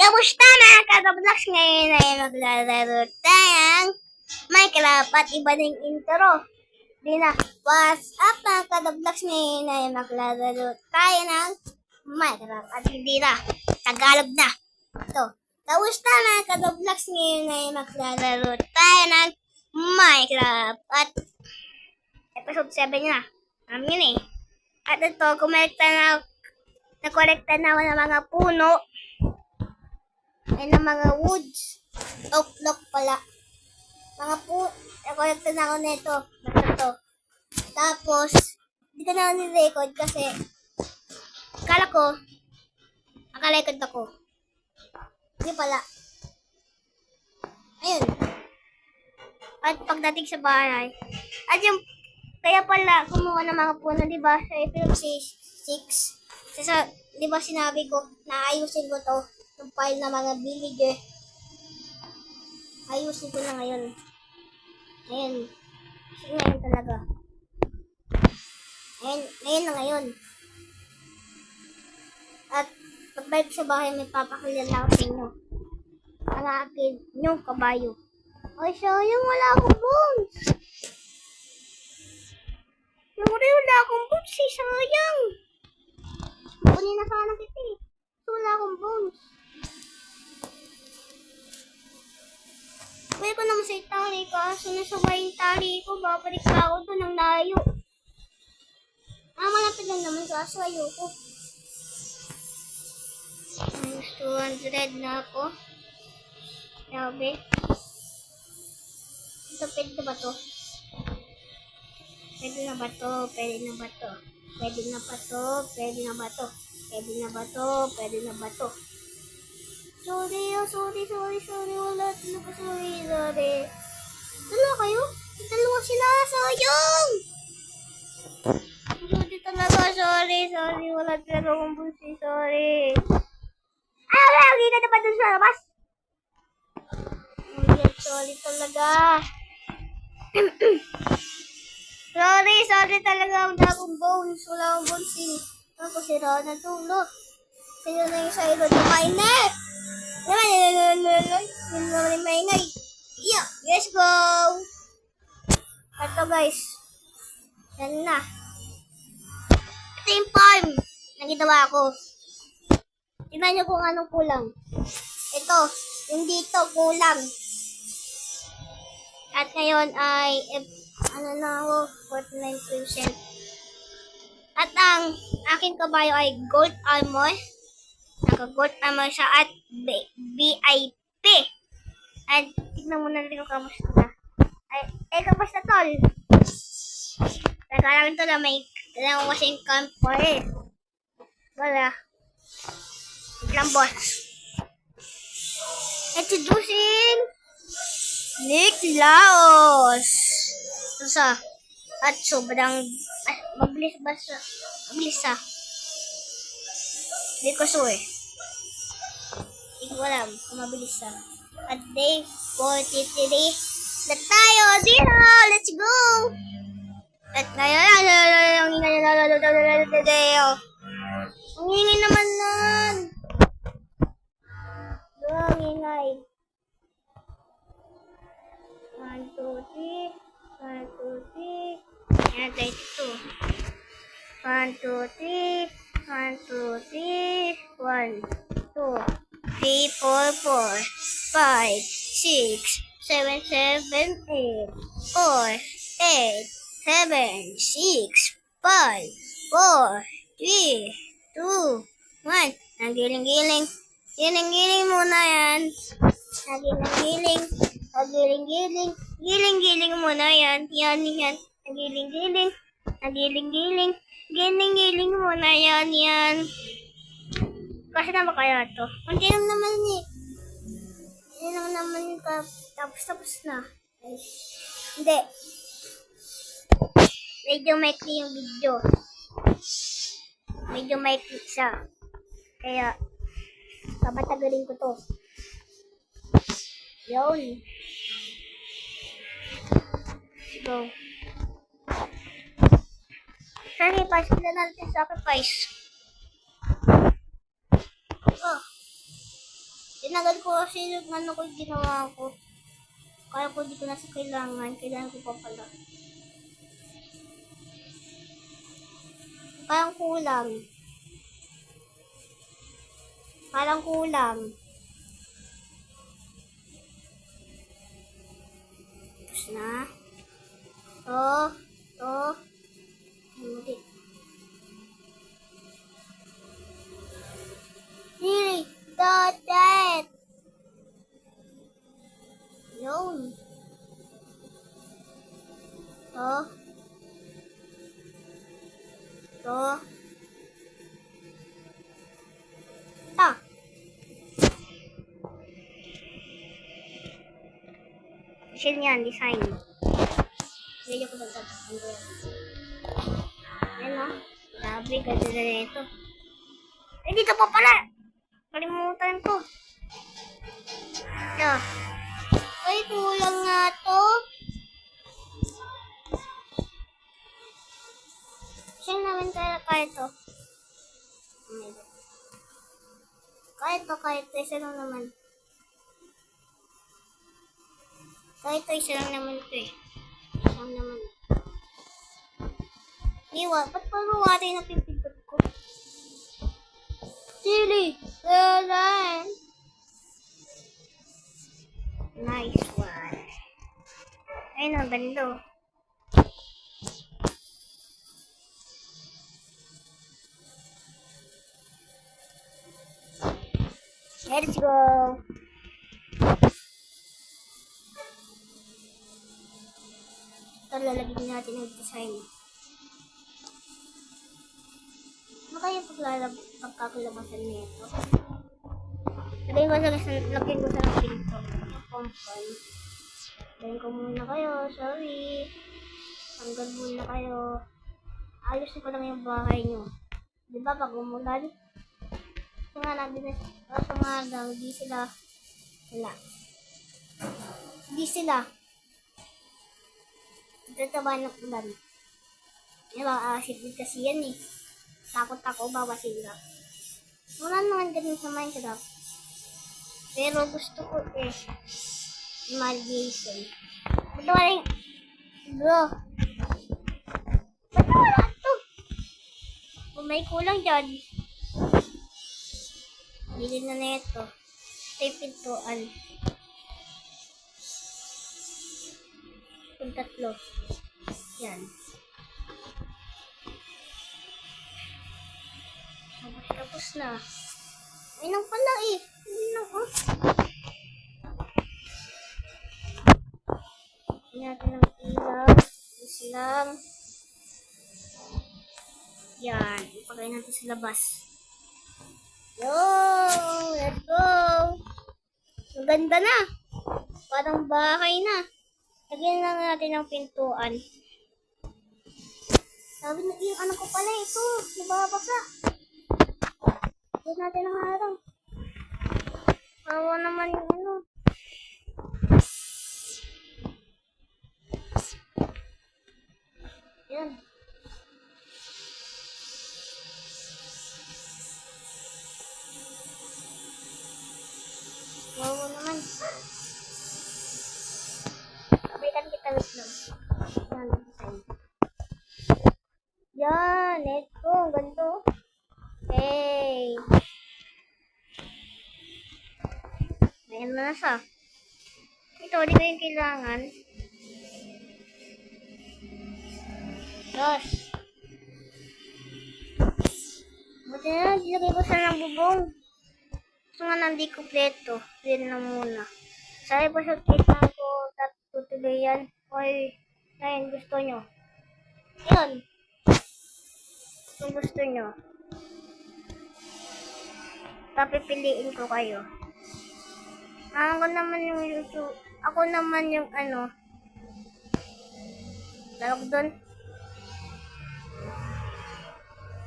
Kamusta mga ka-Roblox? Ngayon ay maglalaro tayong Minecraft at iba ding intro. Di na. What's up mga ka-Roblox? Ngayon ay maglalaro tayo ng Minecraft at hindi na. Tagalog na. Ito. Kamusta mga ka-Roblox? Ngayon ay maglalaro tayo ng Minecraft at episode 7 na. Yun eh. At ito, nakolekta na ako ng mga puno. Ay ng mga woods. Oak pala. Mga nakolekta na ako nito. Basta to. Tapos, hindi ko na ni-record kasi naka-record ako. Hindi pala. Ayun. At pagdating sa bahay, at yung, kaya pala kumuha ng mga puno, diba? Sa episode 6. Sa, diba sinabi ko na ayusin ko to. Yung file na mga villager. Ayusin ko na ngayon. Ngayon. Kasi ngayon talaga. Ngayon na ngayon. At pagbalik sa bahay, may papakilala ako sa inyo. Ang akin, yung kabayo. Ay, sayang wala akong bones. Wala akong bones eh, sayang. Kunin na sana kita eh. Wala akong bones. Pwede ko naman sa itali kaso nasaway yung tali ko. Babalik pa ako doon ng layo. Malapit lang naman kaso ayoko. Minus 200 na ako. Grabe. Ito, pwede ba to? Pwede na ba to? Pwede na ba to? Pwede na ba to? Pwede na ba to? Pwede na ba to? Pwede na ba to? Sorry. Wala talaga, sorry. Dalawa kayo? Dalawa sila, sayang! Sorry talaga, sorry. Wala talaga akong busi, sorry. Wala, hindi ka na ba dun sa labas? Sorry talaga. sorry talaga, wala akong bones. Wala akong bones eh. Ako sira na tulo. Sino na yung sa'yo doon? Miner! Naman yung maingay. Yeah, let's go! Ito guys. Yan na. Ito yung farm na ginawa ko. Tignan nyo kung anong kulang. Ito, yung dito kulang. At ngayon ay, na ako, 49%. At ang aking kabayo ay gold armor. Naka-gold armor siya at VIP. At tignan mo na rin kung kamusta na. Kamusta tol? Nagkalang ito na may kailangan ko kasing camper eh. Wala. Biglang boss. Introducing Nick Laos. Sa at sobrang mabilis ah. Hindi ko eh. Hindi ko alam kung mabilis ah. At day 43 na tayo dito. Let's go! At ngayon ang ingay naman nun. Ang ingay. 1, 2, 3. Yan, tayo ito. 1, 2, 3. 1, 2, 3. 1, 2, 3, 4, 4, 5, 6, 7, 7, 8, 4, 8, 7, 6, 5, 4, 3, 2, 1. Nagiling-giling. Giling-giling muna yan. Nagiling-giling. Nagiling-giling. Giling-giling muna yan. Yan. Nagiling-giling. Nagiling-giling. Giling-giling muna yan. Kasi na ba kaya ito? Hindi lang naman eh. Hindi lang naman tapos na. Ay, hindi. Medyo maikli yung video. Medyo maikli siya. Kaya, papatagalin ko to. Yun. Go. Sacrifice. Sila natin sacrifice. Tinagal ko kasi yung ano ko yung ginawa ko. Kaya ko di ko na sa kailangan. Kailangan ko pa pala. Parang kulang. Parang kulang. Tapos na. To. Hindi. Really? Got that. Yun. To. Design yan, design. Medyo ko nagtatapon ko yan. Yan o. Grabe, ganda na ito. Eh, dito pa pala. Kalimutan ko. Ito. Ay, kulang nga to. Saan namin kaya ito? Kaya ito. Isa lang naman. Isa lang naman ito eh. Isa lang naman. Iwa, ba't parang wari na pipindot ko? Silly! Galan! Nice one. Ayun ang ganda. Let's go! Ito, lalagyan natin ang design. Ano kaya pagkakalabasan niya ito? Lagyan ko sa pinto. Pompan. Lagyan ko muna kayo. Sorry. Tanggal muna kayo. Ayusin ko lang yung bahay nyo. Diba pag umulan? Kasi nga natin sa mga daw, hindi sila. Ito ba ng ulan? Diba, shipid kasi yan eh. Takot ako, bawa sila. Wala naman ganun sa Minecraft. Pero gusto ko eh. Imagination. Ba't wala yung... Bro. Ba't wala ito? Kung may kulang dyan. Bili na ito. Ito pintuan. Yung tatlo. Yan. Tapos na. Ay nang pala eh. Hindi na oh. Hindi natin ang ilaw. Tapos lang. Yan. Ipagay natin sa labas. Yo! Let's go! Maganda na. Parang bahay na. Lagyan lang natin ang pintuan. Sabi na yung anak ko pala ito. Nababasa. Lagyan natin ang harang. Awa naman yung ano. Yan. Awa naman. Sabitan kita wait lang. Yan, design. Yan, let's go. Ganto. Hey. Ayan na siya. Ito, di ko yung kailangan. Yes. Buti na, dilagay ko sa ng bubong. Gusto nga nandi kompleto. Yan na muna. Sabi po sa kita ko, tutuloy yan. Oy, ayun, gusto nyo. Yan. Kung gusto nyo. Papipiliin ko kayo. Ako naman yung YouTube. Ako naman yung ano. Tawag doon.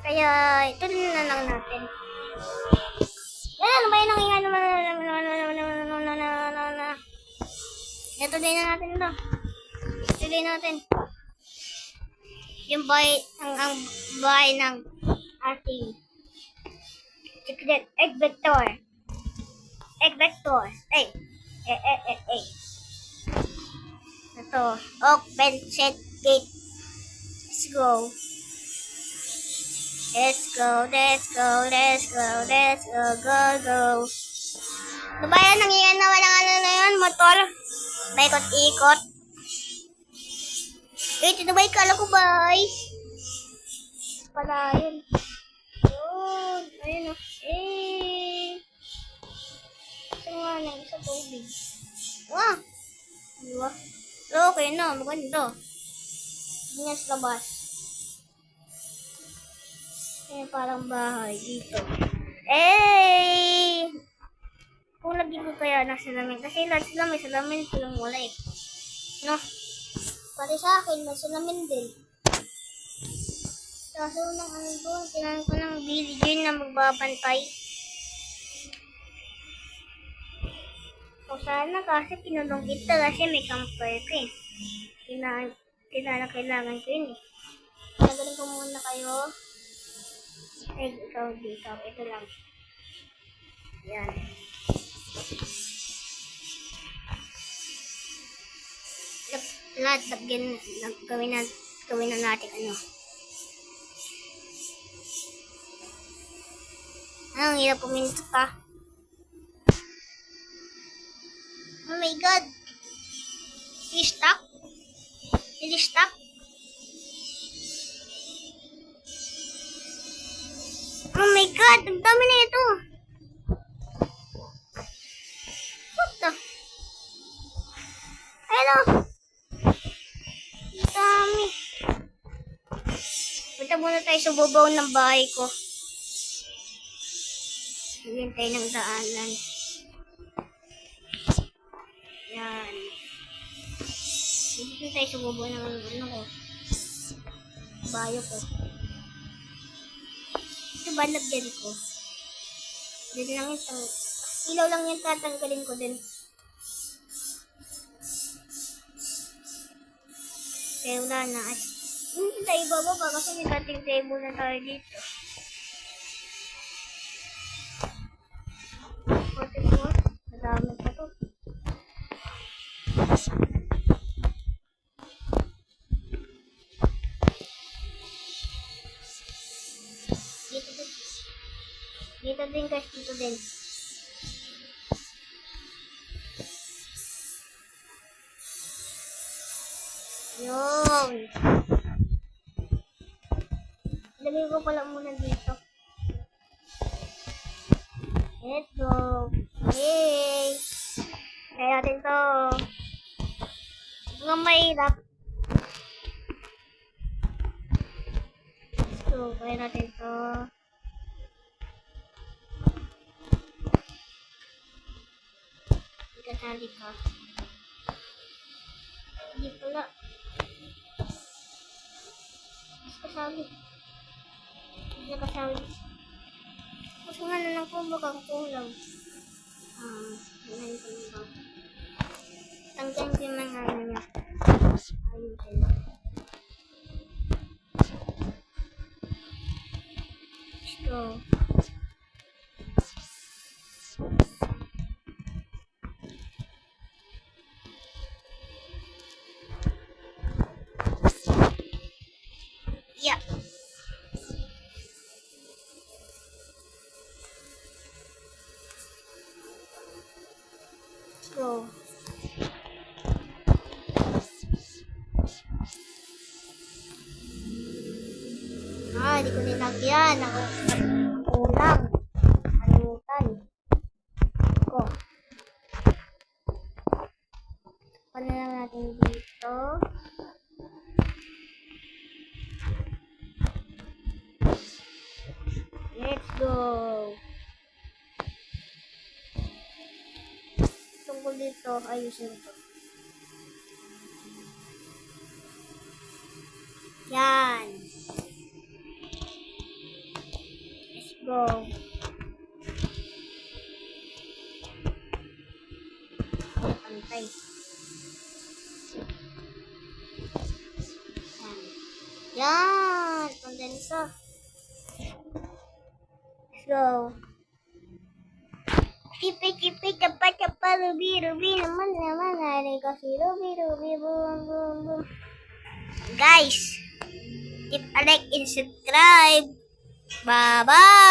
Kaya, ito na lang natin. Yan, ano ba yun ang ingay naman? Ito din na natin ito. Ito din natin. Yung bahay, ang bahay ng ating secret egg vector. Egg vectors. Eh. Ito. Open set gate. Let's go. Go. Ano ba yan? Nangyayari na walang ano na yun? Motor? Paikot-ikot. Ito na ba yung kala ko ba? Pala yun. Yun. Ayun o. Ito nga na isa tubig. Diba? Okay na. Maganda. Hindi nga sa labas. Parang bahay dito. Kung lagi ko kaya nasa salamin. Kasi lahat sila may salamin. Silang wala eh. No? Pati sa akin, may salamin din. Kaso ng ano doon, kailangan ko ng Billie Jean na magbabantay. O sana kasi pinulong kita kasi may camper ko eh. Kailangan ko yun eh. Nagaling ko muna kayo. Ikaw dito. Ito lang. Yan. Lahat gawin na natin ano. Ang hirap puminto pa. Oh my god. Did you stop? Oh my god, ang dami na ito. What the? Hello. Ang dami. Punta muna tayo sa babaw ng bahay ko. Hintay ng daanan. Yan. Hintay tayo sa babaw ng ano ko. Bayo ko. Ito ba lagyan ko? Dito lang yung ilaw lang yung tatanggalin ko din. Kaya wala na. Hindi tayo bababa kasi may cutting table na tayo dito. 44. Madami pa to. Dito din guys, dito din. Yun. Lagay ko pala muna dito. Let's go. Yay! Kaya natin to. Mga mahirap. Let's go. Kaya natin to. Kasali ka. Hindi pala. Kasali. Hindi kasali. Kasi nga na lang po bagang kulang. Ganyan ko na ba. Tanggang din man nga niya. Ayusin. Let's go. Yeah. Let's go. Di ko nilagyan. Ako kulang. Kalimutan. Ko. Ano lang natin dito. Let's go. Tungkol dito, ayusin ito. Yan. Let's go. Pantay. Yan. Kondensa. Let's go. Kipi, kapa, ruby, naman, hari ko si ruby, boom, boom, boom. Guys, hit a like and subscribe. Bye-bye!